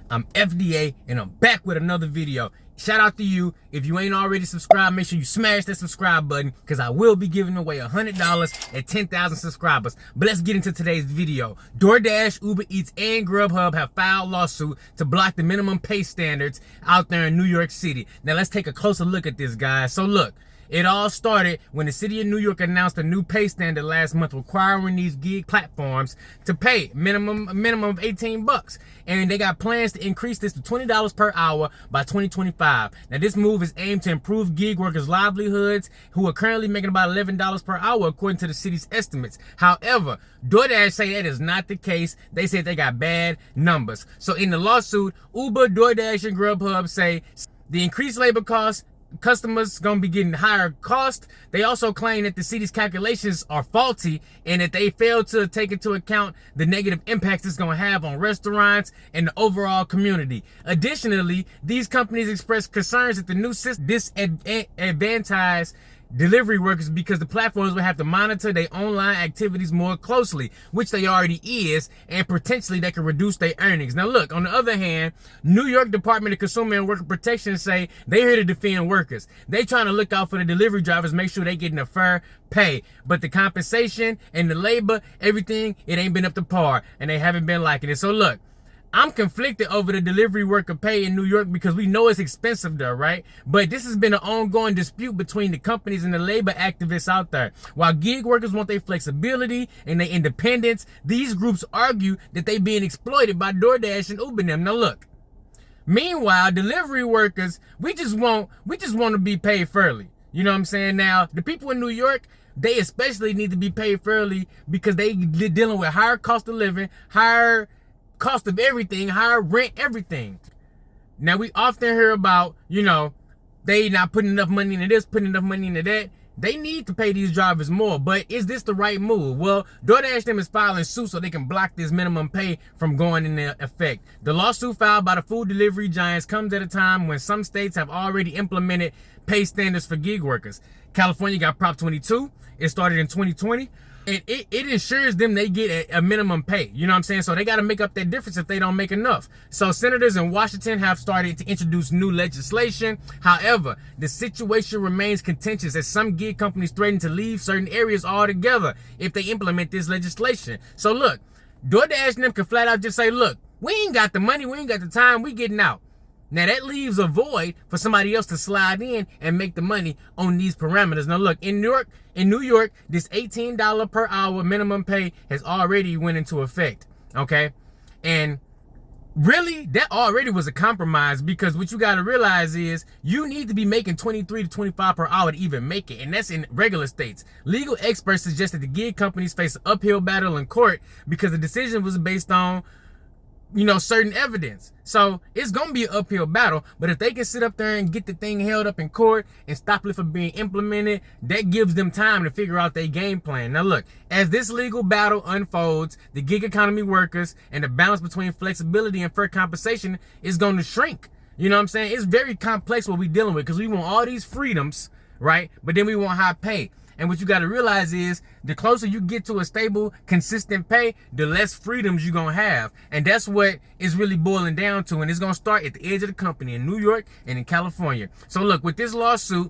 I'm FDA and I'm back with another video. Shout out to you. If you ain't already subscribed, make sure you smash that subscribe button because I will be giving away $100 at 10,000 subscribers. But let's get into today's video. Doordash, Uber Eats, and Grubhub have filed lawsuit to block the minimum pay standards out there in New York City. Now let's take a closer look at this, guys. So look. It all started when the city of New York announced a new pay standard last month requiring these gig platforms to pay a minimum of $18. And they got plans to increase this to $20 per hour by 2025. Now this move is aimed to improve gig workers' livelihoods who are currently making about $11 per hour according to the city's estimates. However, DoorDash say that is not the case. They said they got bad numbers. So in the lawsuit, Uber, DoorDash, and Grubhub say the increased labor costs, customers gonna be getting higher cost. They also claim that the city's calculations are faulty and that they failed to take into account the negative impacts it's gonna have on restaurants and the overall community. Additionally, these companies express concerns that the new system disadvantages delivery workers because the platforms will have to monitor their online activities more closely, which they already is, and potentially they can reduce their earnings. Now look, on the other hand, New York Department of Consumer and Worker Protection say they're here to defend workers. They trying to look out for the delivery drivers, make sure they getting a fair pay. But the compensation and the labor, everything, it ain't been up to par, and they haven't been liking it. So look, I'm conflicted over the delivery worker pay in New York because we know it's expensive there, right? But this has been an ongoing dispute between the companies and the labor activists out there. While gig workers want their flexibility and their independence, these groups argue that they being exploited by DoorDash and Uber them. Now look, meanwhile, delivery workers, we just want to be paid fairly. You know what I'm saying? Now, the people in New York, they especially need to be paid fairly because they're dealing with higher cost of living, higher cost of everything, higher rent, everything. Now we often hear about, they not putting enough money into this, putting enough money into that. They need to pay these drivers more, but is this the right move? Well, DoorDash them is filing suit so they can block this minimum pay from going into effect. The lawsuit filed by the food delivery giants comes at a time when some states have already implemented pay standards for gig workers. California got Prop 22. It started in 2020. And it ensures them they get a minimum pay. You know what I'm saying? So they got to make up that difference if they don't make enough. So senators in Washington have started to introduce new legislation. However, the situation remains contentious as some gig companies threaten to leave certain areas altogether if they implement this legislation. So look, DoorDash and them can flat out just say, look, we ain't got the money, we ain't got the time, we getting out. Now that leaves a void for somebody else to slide in and make the money on these parameters. Now look, in New York, this $18 per hour minimum pay has already went into effect, okay? And really, that already was a compromise because what you got to realize is you need to be making 23 to 25 per hour to even make it, and that's in regular states. Legal experts suggest that the gig companies face an uphill battle in court because the decision was based on certain evidence. So it's gonna be an uphill battle, but if they can sit up there and get the thing held up in court and stop it from being implemented, that gives them time to figure out their game plan. Now look, as this legal battle unfolds, the gig economy workers and the balance between flexibility and fair compensation is going to shrink. You know what I'm saying? It's very complex what we're dealing with because we want all these freedoms, right? But then we want high pay. And what you got to realize is the closer you get to a stable, consistent pay, the less freedoms you're going to have. And that's what it's really boiling down to. And it's going to start at the edge of the company in New York and in California. So look, with this lawsuit,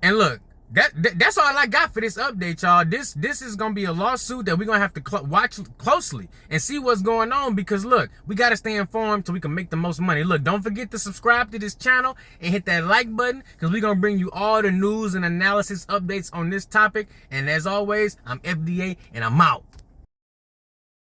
and look, that's all I got for this update, y'all. This is going to be a lawsuit that we're going to have to watch closely and see what's going on because, look, we got to stay informed so we can make the most money. Look, don't forget to subscribe to this channel and hit that like button because we're going to bring you all the news and analysis updates on this topic. And as always, I'm FDA and I'm out.